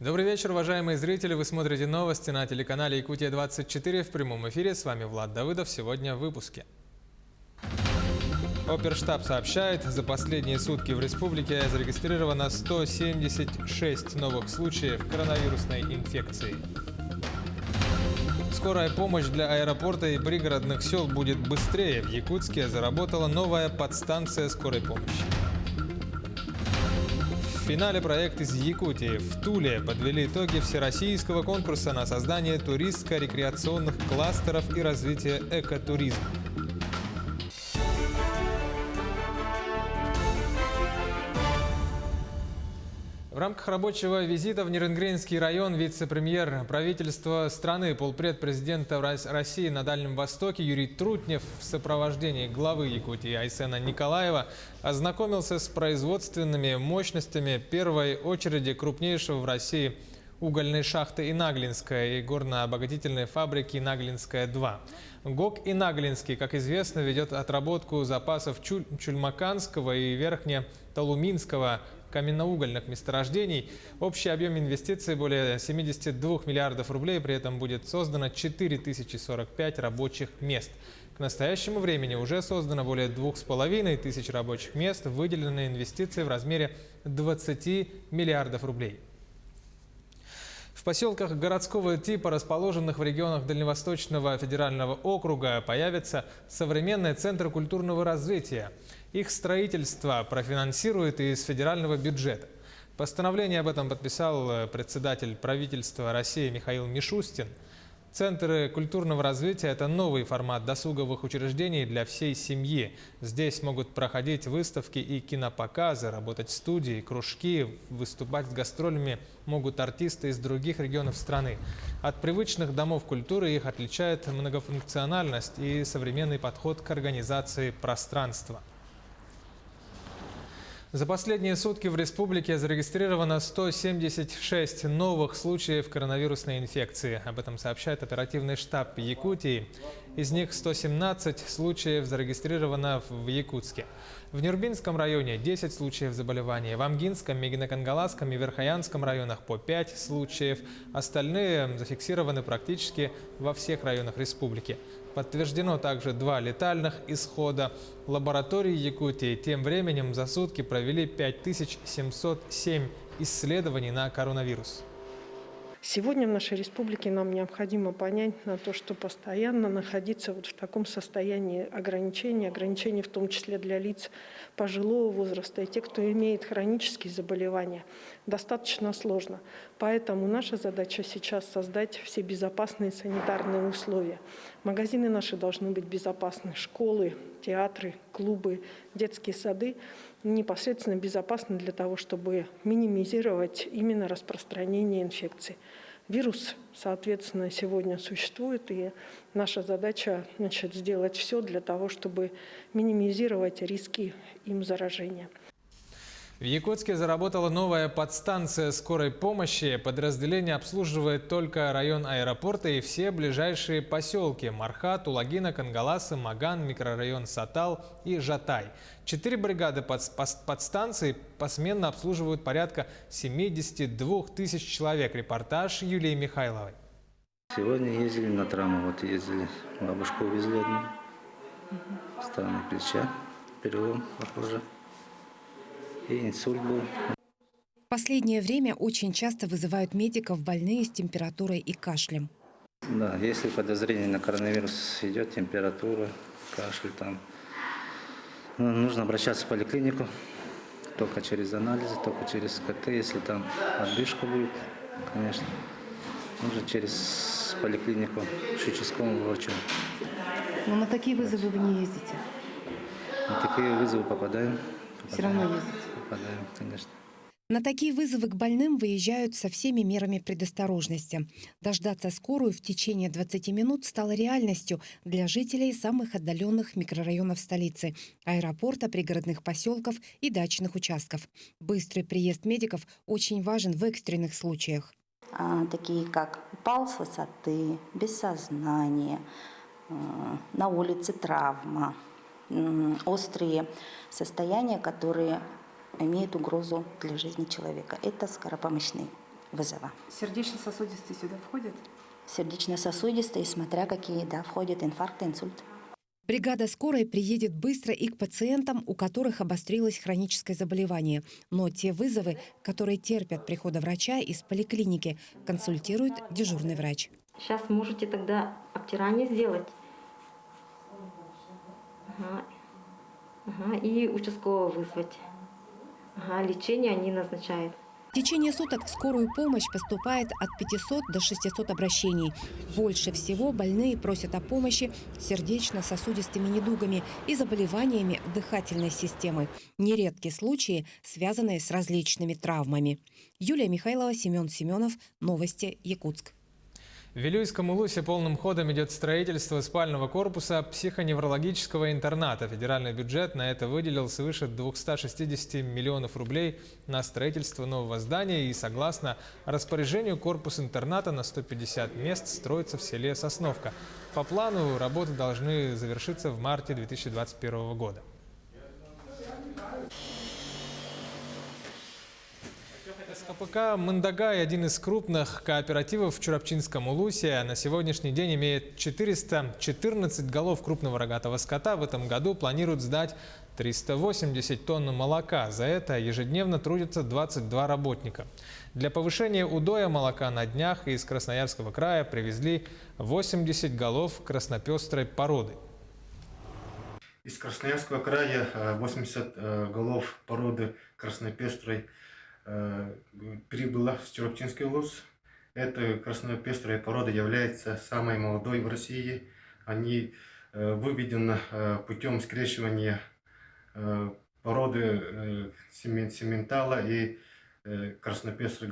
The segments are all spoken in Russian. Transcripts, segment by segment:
Добрый вечер, уважаемые зрители. Вы смотрите новости на телеканале Якутия-24 в прямом эфире. С вами Влад Давыдов. Сегодня в выпуске. Оперштаб сообщает, за последние сутки в республике зарегистрировано 176 новых случаев коронавирусной инфекции. Скорая помощь для аэропорта и пригородных сел будет быстрее. В Якутске заработала новая подстанция скорой помощи. В финале проект из Якутии. В Туле подвели итоги всероссийского конкурса на создание туристско-рекреационных кластеров и развитие экотуризма. В рамках рабочего визита в Нерынгренский район вице-премьер правительства страны, полпред президента России на Дальнем Востоке Юрий Трутнев в сопровождении главы Якутии Айсена Николаева ознакомился с производственными мощностями первой очереди крупнейшего в России угольной шахты Инаглинская и горно-обогатительной фабрики Инаглинская-2. ГОК Инаглинский, как известно, ведет отработку запасов Чульмаканского и Верхне-Толуминского каменноугольных месторождений. Общий объем инвестиций более 72 миллиардов рублей, при этом будет создано 4045 рабочих мест. К настоящему времени уже создано более 2500 рабочих мест, выделены инвестиции в размере 20 миллиардов рублей. В поселках городского типа, расположенных в регионах Дальневосточного федерального округа, появятся современные центры культурного развития. Их строительство профинансирует из федерального бюджета. Постановление об этом подписал председатель правительства России Михаил Мишустин. Центры культурного развития – это новый формат досуговых учреждений для всей семьи. Здесь могут проходить выставки и кинопоказы, работать студии, кружки, выступать с гастролями могут артисты из других регионов страны. От привычных домов культуры их отличает многофункциональность и современный подход к организации пространства. За последние сутки в республике зарегистрировано 176 новых случаев коронавирусной инфекции. Об этом сообщает оперативный штаб Якутии. Из них 117 случаев зарегистрировано в Якутске. В Нюрбинском районе 10 случаев заболевания, в Амгинском, Мегино-Кангаласском и Верхоянском районах по 5 случаев. Остальные зафиксированы практически во всех районах республики. Подтверждено также 2 летальных исхода. Лаборатории Якутии тем временем за сутки провели 5707 исследований на коронавирус. Сегодня в нашей республике нам необходимо понять на то, что постоянно находиться в таком состоянии ограничений в том числе для лиц пожилого возраста и тех, кто имеет хронические заболевания, достаточно сложно. Поэтому наша задача сейчас создать все безопасные санитарные условия. Магазины наши должны быть безопасны, школы, театры, клубы, детские сады непосредственно безопасны для того, чтобы минимизировать именно распространение инфекции. Вирус, соответственно, сегодня существует, и наша задача, сделать все для того, чтобы минимизировать риски им заражения. В Якутске заработала новая подстанция скорой помощи. Подразделение обслуживает только район аэропорта и все ближайшие поселки – Мархат, Улагина, Кангаласы, Маган, микрорайон Сатал и Жатай. 4 бригады подстанций посменно обслуживают порядка 72 тысяч человек. Репортаж Юлии Михайловой. Сегодня ездили на травму, ездили, бабушку увезли одну, стороны плеча, перелом похоже. И инсульт был. В последнее время очень часто вызывают медиков больные с температурой и кашлем. Да, если подозрение на коронавирус идет, температура, кашель, нужно обращаться в поликлинику, только через анализы, только через КТ, если там отдышка будет, конечно, нужно через поликлинику к участковому врачу. Но на такие вызовы вы не ездите? На такие вызовы попадаем. Все равно ездите? Попадаем, конечно. На такие вызовы к больным выезжают со всеми мерами предосторожности. Дождаться скорую в течение 20 минут стало реальностью для жителей самых отдаленных микрорайонов столицы, аэропорта, пригородных поселков и дачных участков. Быстрый приезд медиков очень важен в экстренных случаях. Такие как упал с высоты, без сознания, на улице травма, острые состояния, которые имеют угрозу для жизни человека. Это скоропомощные вызова. Сердечно-сосудистые сюда входят? Сердечно-сосудистые, смотря какие, да, входят инфаркт, инсульт. Бригада скорой приедет быстро и к пациентам, у которых обострилось хроническое заболевание. Но те вызовы, которые терпят прихода врача из поликлиники, консультирует дежурный врач. Сейчас можете тогда обтирание сделать. И участкового вызвать. Лечение они назначают. В течение суток в скорую помощь поступает от 500 до 600 обращений. Больше всего больные просят о помощи с сердечно-сосудистыми недугами и заболеваниями дыхательной системы. Нередки случаи, связанные с различными травмами. Юлия Михайлова, Семен Семенов. Новости, Якутск. В Вилюйском Улусе полным ходом идет строительство спального корпуса психоневрологического интерната. Федеральный бюджет на это выделил свыше 260 миллионов рублей на строительство нового здания. И согласно распоряжению, корпус интерната на 150 мест строится в селе Сосновка. По плану работы должны завершиться в марте 2021 года. СКПК «Мандагай» – один из крупных кооперативов в Чурапчинском Улусе. На сегодняшний день имеет 414 голов крупного рогатого скота. В этом году планируют сдать 380 тонн молока. За это ежедневно трудятся 22 работника. Для повышения удоя молока на днях из Красноярского края привезли 80 голов краснопестрой породы. Из Красноярского края 80 голов породы краснопестрой прибыла в Чурапчинский улус. Эта краснопестрая порода является самой молодой в России. Они выведены путем скрещивания породы симментала и краснопестрой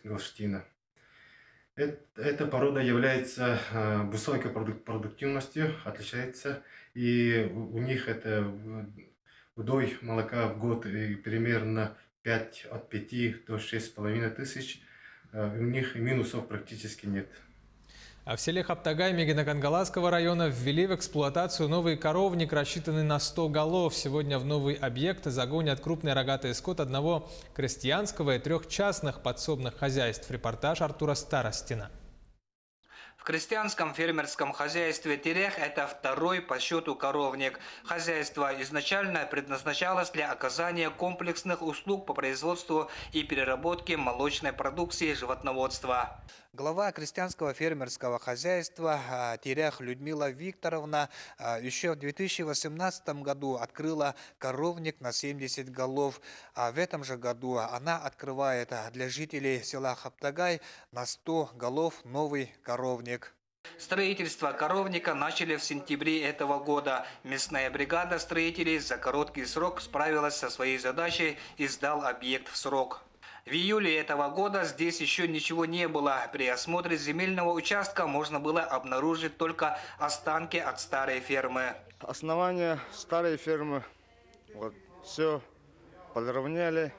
галштина. Эта порода является высокой продуктивностью, отличается, и у них это удой молока в год примерно от 5 до 6,5 тысяч. У них минусов практически нет. А в селе Хаптагай Мегинакангаласского района ввели в эксплуатацию новый коровник, рассчитанный на 100 голов. Сегодня в новый объект загонят крупный рогатый скот одного крестьянского и 3 частных подсобных хозяйств. Репортаж Артура Старостина. В крестьянском фермерском хозяйстве Терех это второй по счету коровник. Хозяйство изначально предназначалось для оказания комплексных услуг по производству и переработке молочной продукции животноводства. Глава крестьянского фермерского хозяйства Терех Людмила Викторовна еще в 2018 году открыла коровник на 70 голов. А в этом же году она открывает для жителей села Хаптагай на 100 голов новый коровник. Строительство коровника начали в сентябре этого года. Местная бригада строителей за короткий срок справилась со своей задачей и сдал объект в срок. В июле этого года здесь еще ничего не было. При осмотре земельного участка можно было обнаружить только останки от старой фермы. Основание старой фермы. Вот, все подровняли.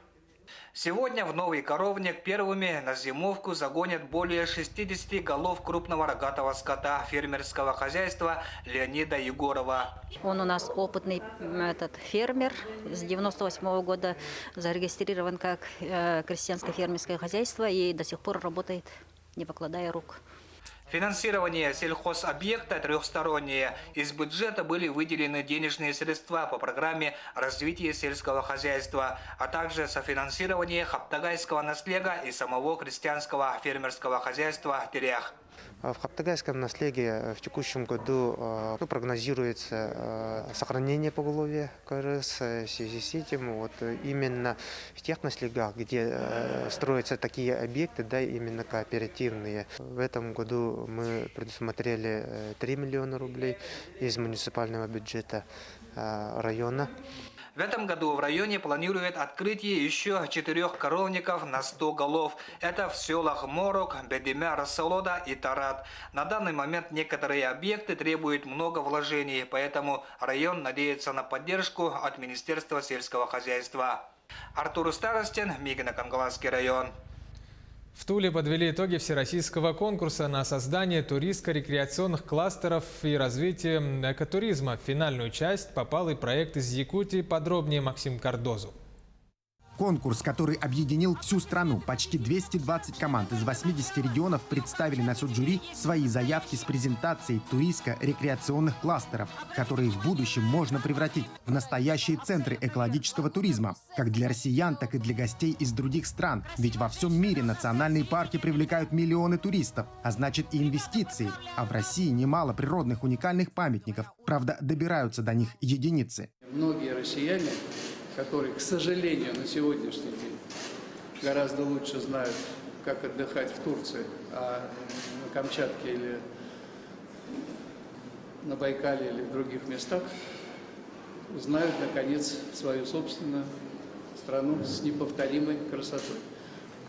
Сегодня в новый коровник первыми на зимовку загонят более 60 голов крупного рогатого скота фермерского хозяйства Леонида Егорова. Он у нас опытный фермер, с 98 года зарегистрирован как крестьянское фермерское хозяйство и до сих пор работает, не покладая рук. Финансирование сельхозобъекта трехстороннее. Из бюджета были выделены денежные средства по программе развития сельского хозяйства, а также софинансирование хаптагайского наслега и самого крестьянского фермерского хозяйства Терех. В хаптагайском наследии в текущем году прогнозируется сохранение поголовья КРС. В связи с этим именно в тех наследях, где строятся такие объекты, да, именно кооперативные. В этом году мы предусмотрели 3 миллиона рублей из муниципального бюджета района. В этом году в районе планируют открытие еще 4 коровников на 100 голов. Это в селах Морок, Бедемя, Рассолода и Тарат. На данный момент некоторые объекты требуют много вложений, поэтому район надеется на поддержку от Министерства сельского хозяйства. Артур Старостин, Мегинакангаласский район. В Туле подвели итоги всероссийского конкурса на создание туристско-рекреационных кластеров и развитие экотуризма. В финальную часть попал и проект из Якутии. Подробнее Максим Кардозу. Конкурс, который объединил всю страну. Почти 220 команд из 80 регионов представили на суд жюри свои заявки с презентацией туристско-рекреационных кластеров, которые в будущем можно превратить в настоящие центры экологического туризма, как для россиян, так и для гостей из других стран. Ведь во всем мире национальные парки привлекают миллионы туристов, а значит и инвестиции. А в России немало природных уникальных памятников. Правда, добираются до них единицы. Многие россияне, которые, к сожалению, на сегодняшний день гораздо лучше знают, как отдыхать в Турции, а на Камчатке или на Байкале или в других местах, знают, наконец, свою собственную страну с неповторимой красотой.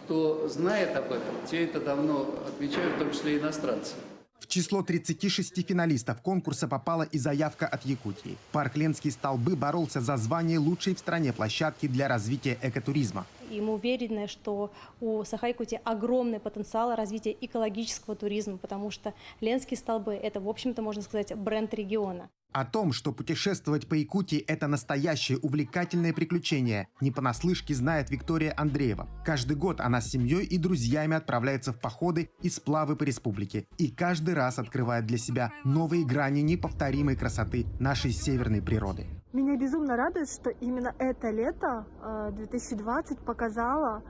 Кто знает об этом, те это давно отмечают, в том числе иностранцы. В число 36 финалистов конкурса попала и заявка от Якутии. Парк Ленские столбы боролся за звание лучшей в стране площадки для развития экотуризма. И мы уверены, что у Саха-Якутии огромный потенциал развития экологического туризма, потому что Ленские столбы – это, в общем-то, можно сказать, бренд региона. О том, что путешествовать по Якутии – это настоящее увлекательное приключение, не понаслышке знает Виктория Андреева. Каждый год она с семьей и друзьями отправляется в походы и сплавы по республике. И каждый раз открывает для себя новые грани неповторимой красоты нашей северной природы. Меня безумно радует, что именно это лето 2020 показало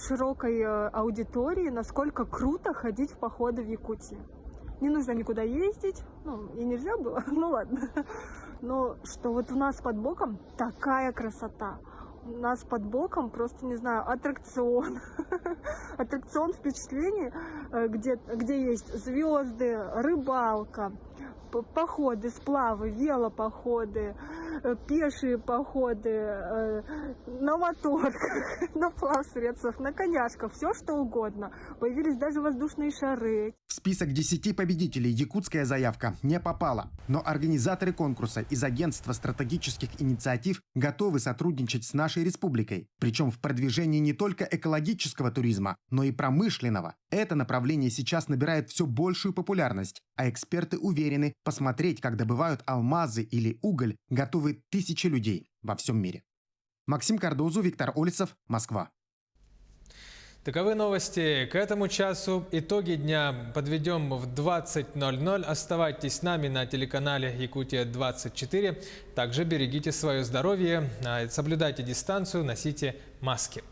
широкой аудитории, насколько круто ходить в походы в Якутии. Не нужно никуда ездить, и нельзя было, ну ладно. Но что вот у нас под боком такая красота. У нас под боком просто, не знаю, аттракцион. Аттракцион впечатлений, где есть звезды, рыбалка, походы, сплавы, велопоходы, пешие походы, на моторках, на плавсредствах, на коняшках, все что угодно. Появились даже воздушные шары. В список 10 победителей якутская заявка не попала. Но организаторы конкурса из Агентства стратегических инициатив готовы сотрудничать с нашей республикой. Причем в продвижении не только экологического туризма, но и промышленного. Это направление сейчас набирает все большую популярность. А эксперты уверены, посмотреть, как добывают алмазы или уголь, готовы тысячи людей во всем мире. Максим Кардозу, Виктор Олесов, Москва. Таковы новости к этому часу. Итоги дня подведем в 20:00. Оставайтесь с нами на телеканале Якутия-24. Также берегите свое здоровье, соблюдайте дистанцию, носите маски.